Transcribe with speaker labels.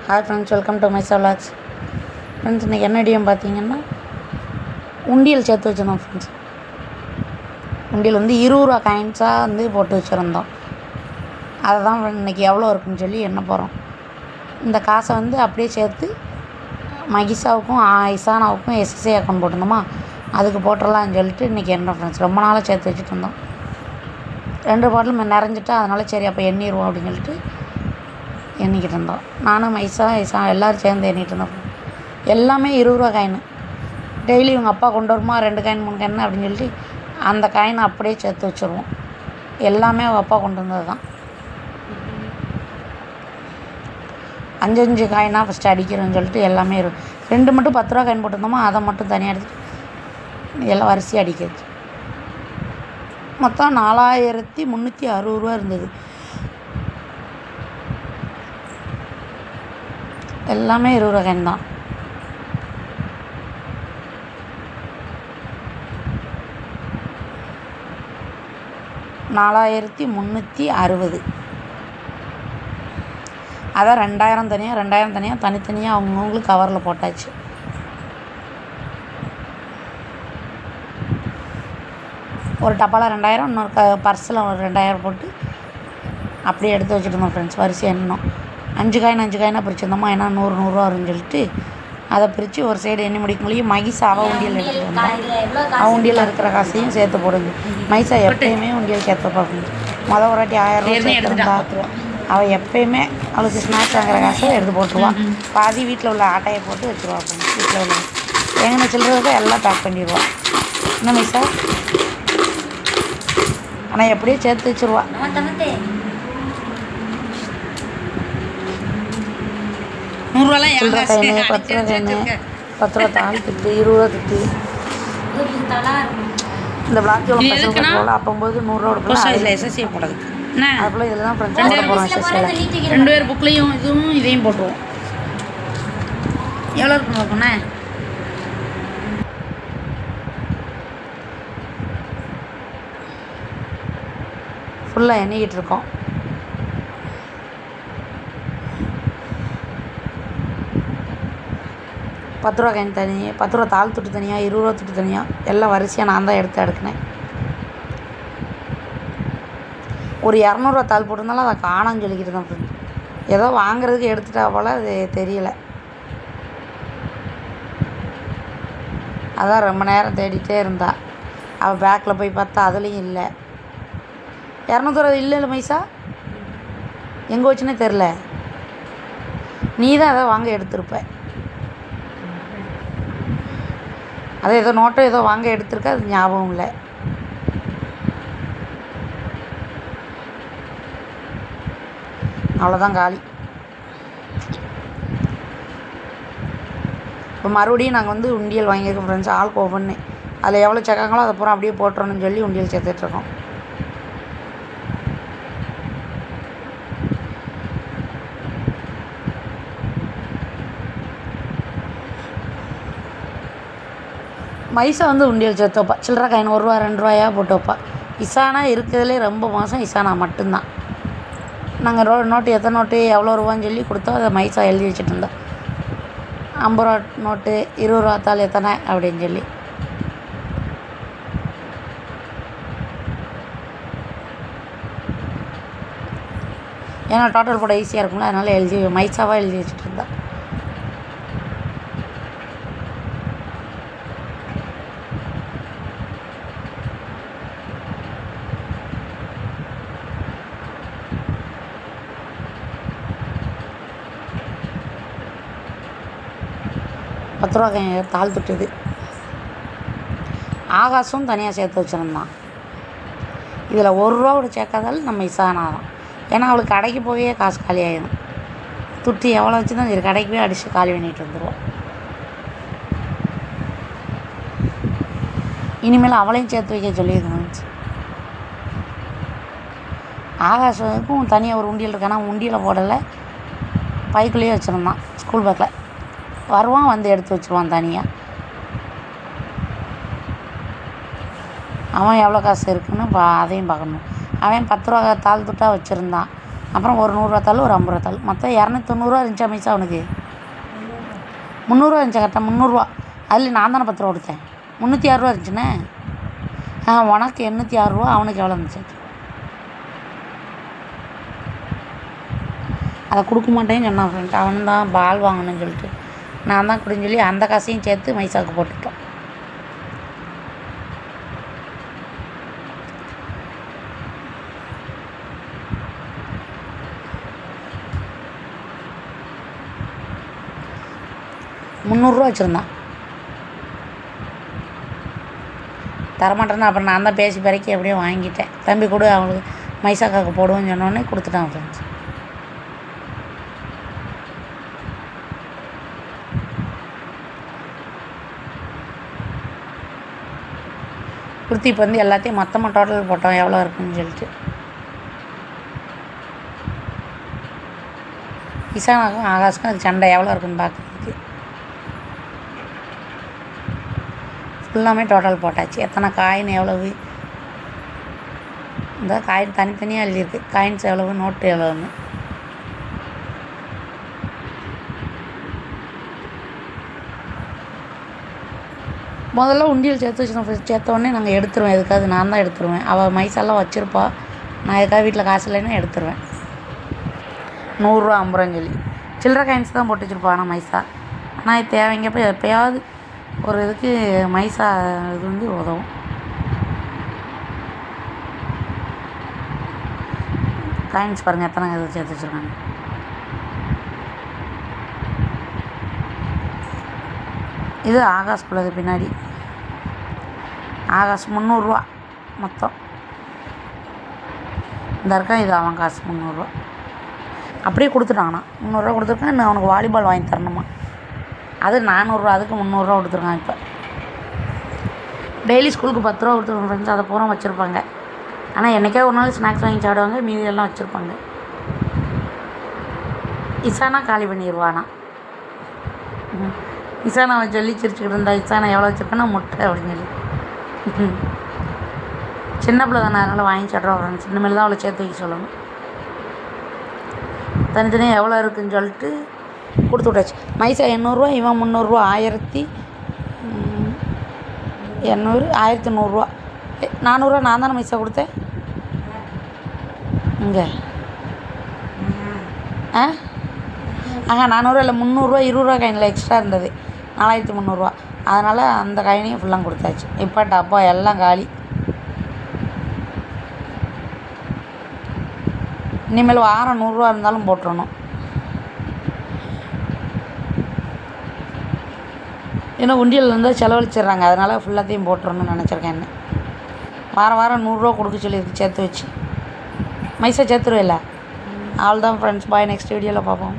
Speaker 1: Hi friends, welcome to my vlogs. Friends, இன்றைக்கி என்ன வீடியோன்னு பார்த்தீங்கன்னா உண்டியல் சேர்த்து வச்சுருந்தோம் ஃப்ரெண்ட்ஸ். உண்டியல் வந்து 20 ரூபா காயின்ஸாக வந்து போட்டு வச்சுருந்தோம். அதை தான் இன்றைக்கி எவ்வளோ இருக்குன்னு சொல்லி எண்ண போகிறோம். இந்த காசை வந்து அப்படியே சேர்த்து மகிஷாவுக்கும் இசானாவுக்கும் எஸ்எஸ்ஐ அக்கௌண்ட் போட்டிருந்தோமா, அதுக்கு போட்டுடலான்னு சொல்லிட்டு இன்றைக்கி எண்ண ஃப்ரெண்ட்ஸ். ரொம்ப நாளாக சேர்த்து வச்சுட்டு இருந்தோம். 2 பாட்டில் நிறைஞ்சிட்டா, அதனால் சரி அப்போ எண்ணிடுவோம் அப்படின்னு சொல்லிட்டு எண்ணிக்கிட்டு இருந்தோம். நானும் இசா எல்லோரும் சேர்ந்து எண்ணிகிட்டு இருந்தோம். எல்லாமே 20 ரூபா காயின். டெய்லி இவங்க அப்பா கொண்டு வருமா 2 காயின் 3 காயின் அப்படின்னு சொல்லிட்டு அந்த காயினை அப்படியே சேர்த்து வச்சுருவோம். எல்லாமே அவங்க அப்பா கொண்டு வந்தது தான். 5 காயினாக ஃபஸ்ட்டு அடிக்கிறோன்னு சொல்லிட்டு எல்லாமே 2 மட்டும் 10 ரூபா காயின் போட்டிருந்தோமா, அதை மட்டும் தனியாக எடுத்துகிட்டு எல்லாம் வரிசையாக அடிக்கிறது. மொத்தம் 4360 ரூபா இருந்தது. எல்லாமே 20 ரூபா காயின் தான். $4360. அதான் 2000 தனியாக தனித்தனியாக அவங்கவுங்களுக்கு கவரில் போட்டாச்சு. ஒரு டப்பாவில் 2000, இன்னொரு பர்ஸில் ஒரு 2000 போட்டு அப்படியே எடுத்து வச்சுருந்தோம் ஃப்ரெண்ட்ஸ். வரிசை எண்ணணும். 5 காயினாக பிரிச்சுருந்தோமா, ஏன்னா 100 ரூபா வரும்னு சொல்லிட்டு அதை பிரித்து ஒரு சைடு எண்ணி முடிக்கலையும் மகிஷா அவள் உண்டியல் எடுத்துகிட்டு வந்தால் அவள் உண்டியலில் இருக்கிற காசையும் சேர்த்து போடுங்க. மகிஷா எப்பயுமே உண்டியலுக்கு ஏற்ற பார்க்கணும். ஒரு வாட்டி 1000 ரூபா எடுத்துருந்தா அவள் எப்பயுமே அவளுக்கு ஸ்நாக்ஸ் வாங்குற காசை எடுத்து போட்டுருவான். பாதி வீட்டில் உள்ள ஆட்டையை போட்டு வச்சுருவா. வீட்டில் உள்ள எங்கே சில்லறதுக்கு எல்லாம் பேக் பண்ணிடுவாள். என்ன மகிஷா? ஆனால் எப்படியோ சேர்த்து வச்சுருவா. சில்லற காயின் 10 ரூபா காயின், 10 ரூபா தாள் திட்டு, 20 ரூபா திட்டு. இந்த பிளாக் பசங்க போல அப்போது 100 ரூபா கொடுப்போம். எஸ்எஸ்சி போடுறதுக்கு அதுபோல் இதில் தான் ஃப்ரெண்ட்ஸ் போட போகிறோம். எஸ்எஸ்சியில் 2 பேர் புக்லேயும் இதையும் போட்டுருவோம். எவ்வளோ இருக்குன்னு பார்க்கணே. ஃபுல்லாக எண்ணிக்கிட்டு இருக்கோம். $10 காயின் தனியாக, 10 ரூபா தாள் துட்டு தனியாக, 20 ரூபா துட்டு தனியாக, எல்லாம் வரிசையாக நான் தான் எடுத்து அடுக்கினேன். ஒரு 200 ரூபா தாள் போட்டிருந்தாலும் அதை காணான்னு சொல்லிக்கிட்டு தான் ஃப்ரெண்ட். ஏதோ வாங்குறதுக்கு எடுத்துட்டா போல் அது தெரியலை. அதான் ரொம்ப நேரம் தேடிகிட்டே இருந்தா. அவள் பேக்கில் போய் பார்த்தா அதுலேயும் இல்லை. 200 ரூபா இல்லை மைசா, எங்கே வச்சுன்னே தெரில. நீ தான் அதை வாங்க எடுத்திருப்ப. அது ஏதோ நோட்டோ ஏதோ வாங்க எடுத்திருக்க, அது ஞாபகம் இல்லை. அவ்வளோதான் காலி. இப்போ மறுபடியும் நாங்கள் வந்து உண்டியல் வாங்கியிருக்கோம் ஃப்ரெண்ட்ஸ். ஆளுக்கு ஒவ்வொன்று அதில் எவ்வளோ சேர்க்காங்களோ அதை பூரா அப்படியே போட்டுறோன்னு சொல்லி உண்டியல் சேர்த்துட்ருக்கோம். மைசா வந்து உண்டியல் சேர்த்து வைப்பா. சில்லற காயின் 1 ரூபா 2 ரூபாயா போட்டு வைப்பா. இசானா இருக்கிறதுலே ரொம்ப மோசம் இசானா மட்டும்தான். நாங்கள் நோட்டு எத்தனை நோட்டு எவ்வளோ ரூபான்னு சொல்லி கொடுத்தோம். அதை மைசா எழுதி வச்சுட்டு இருந்தோம். 50 ரூபா நோட்டு, 20 ரூபா தாள் எத்தனை அப்படின்னு சொல்லி. ஏன்னா டோட்டல் போட ஈஸியாக இருக்கும்ல, அதனால் மைசாவாக எழுதி வச்சுட்டு இருந்தா. $10 ரூபா தாள் துட்டுது. ஆகாசும் தனியாக சேர்த்து வச்சுருந்தான். இதில் 1 ரூபா கூட சேர்க்காதாலும் நம்ம இசானா தான். ஏன்னா அவளுக்கு கடைக்கு போயே காசு காலி ஆகிடும். துட்டு எவ்வளோ வச்சு தான் சரி கடைக்கு போய் அடித்து காலி பண்ணிட்டு வந்துடுவோம். இனிமேல் அவளையும் சேர்த்து வைக்க சொல்லியிருக்கணும். ஆகாஷுக்கும் தனியாக ஒரு உண்டியல் இருக்கு. ஆனால் உண்டியலை போடலை, பைக்குள்ளேயே வச்சுருந்தான். ஸ்கூல் பேக்கில் வருவான், வந்து எடுத்து வச்சுருவான் தனியாக. அவன் எவ்வளோ காசு இருக்குன்னு அதையும் பார்க்கணும். அவன் 10 ரூபா தாள் துட்டாக வச்சுருந்தான். அப்புறம் ஒரு 100 ரூபா தாள், ஒரு 50 ரூபா தாள், மொத்தம் 290 இருந்துச்சா மைசா அவனுக்கு? 300 இருந்துச்சா கரெக்டாக? 300. அதில் நான் தானே 10 ரூபா கொடுத்தேன். 306 இருந்துச்சுண்ணே. உனக்கு 806, அவனுக்கு எவ்வளோ இருந்துச்சு? அதை கொடுக்க மாட்டேன்னு சொன்னான் ஃப்ரெண்ட். அவன் தான் பால் வாங்கணும்னு சொல்லிட்டு நான் தான் கொடுன்னு சொல்லி அந்த காசையும் சேர்த்து மைசாவுக்கு போட்டுட்டோம். ₹300 வச்சுருந்தான். தரமாட்டேன்னா அப்புறம் நான் தான் பேசி பிறக்கி எப்படியும் வாங்கிட்டேன். தம்பி கொடு, அவங்களுக்கு மைசாக்காவுக்கு போடுவோன்னு சொன்னோடனே கொடுத்துட்டான் ஃப்ரெண்ட்ஸ். குர்த்தி இப்போ வந்து எல்லாத்தையும் மொத்தமாக டோட்டல் போட்டோம் எவ்வளோ இருக்குன்னு சொல்லிட்டு. இசானாக்கும் ஆகாஷுக்கும் அது சண்டை எவ்வளோ இருக்குன்னு பார்க்குறதுக்கு. ஃபுல்லாமே டோட்டல் போட்டாச்சு. எத்தனை காயின் எவ்வளவு, இந்த காயின் தனித்தனியாக எழுதியிருக்கு. காயின்ஸ் எவ்வளவு, நோட்டு எவ்வளோன்னு. முதல்ல உண்டியல் சேர்த்து வச்சுருந்தோம். சேர்த்த உடனே நாங்கள் எடுத்துருவேன். எதுக்காவது நான் தான் எடுத்துருவேன். அவள் மைசாலாம் வச்சுருப்பா. நான் எதுக்காக வீட்டில் காசு இல்லைன்னா எடுத்துருவேன். 100 ரூபா 50 ரூபான்னு சொல்லி சில்லறை காயின்ஸ் தான் போட்டு வச்சுருப்பா. ஆனால் மைசா ஆனால் தேவைங்கப்போ எப்போயாவது ஒரு இதுக்கு மைசா இது வந்து உதவும். காயின்ஸ் பாருங்கள் எத்தனை இது சேர்த்து வச்சுருக்காங்க. இது ஆகாஷ்குள்ளது பின்னாடி. ஆகாஷ் 300 ரூபா மொத்தம். இந்த இருக்கான் இது அவன் காசு 300 ரூபா. அப்படியே கொடுத்துட்டாங்கண்ணா. 300 ரூபா கொடுத்துருக்கான். இன்னும் அவனுக்கு வாலிபால் வாங்கி தரணுமா, அது 400 ரூபா. அதுக்கு 300 ரூபா கொடுத்துருக்கான். இப்போ டெய்லி ஸ்கூலுக்கு 10 ரூபா கொடுத்துருக்கோம் ஃப்ரெண்ட்ஸ். அதை பூரா வச்சுருப்பாங்க. ஆனால் என்றைக்கே ஒரு நாள் ஸ்நாக்ஸ் வாங்கி சாப்பிடுவாங்க, மீதி எல்லாம் வச்சுருப்பாங்க. இசானா காலி பண்ணிடுவானா. இசானாவை சொல்லி சிரிச்சுக்கிட்டு இருந்தா. இசானா எவ்வளோ வச்சுருக்கேன்னா முட்டை அப்படின்னு சொல்லி. சின்ன பிள்ளை தானே, அதனால் வாங்கி சாப்பிட்றோம் ஃப்ரெண்ட்ஸ். இனிமேல் தான் அவளை சேர்த்து வைக்க சொல்லணும். தனித்தனியாக எவ்வளோ இருக்குதுன்னு சொல்லிட்டு கொடுத்து விட்டாச்சு. மைசா 800 ரூபா, இவன் 300 ரூபா. 1800, 1100 ரூபா. 400 ரூபா நான் தானே மைசா கொடுத்தேன் இங்கே. 400 இல்லை 300 ரூபா. 20 ரூபா காயினில் எக்ஸ்ட்ரா இருந்தது, 4300 ரூபா. அதனால் அந்த காயினையும் ஃபுல்லாக கொடுத்தாச்சு. இப்போ டப்பா எல்லாம் காலி. இனிமேல் வாரம் 100 ரூபா இருந்தாலும் போட்டுறணும். ஏன்னா உண்டியல் இருந்தால் செலவழிச்சிட்றாங்க. அதனால் ஃபுல்லாத்தையும் போட்டுறணும்னு நினச்சிருக்கேன். என்ன வாரம் 100 ரூபா கொடுக்க சொல்லியிருக்கு சேர்த்து வச்சு. மைசா சேர்த்துருவில்ல. ஆல் தான் ஃப்ரெண்ட்ஸ். பாய். நெக்ஸ்ட் வீடியோவில் பார்ப்போம்.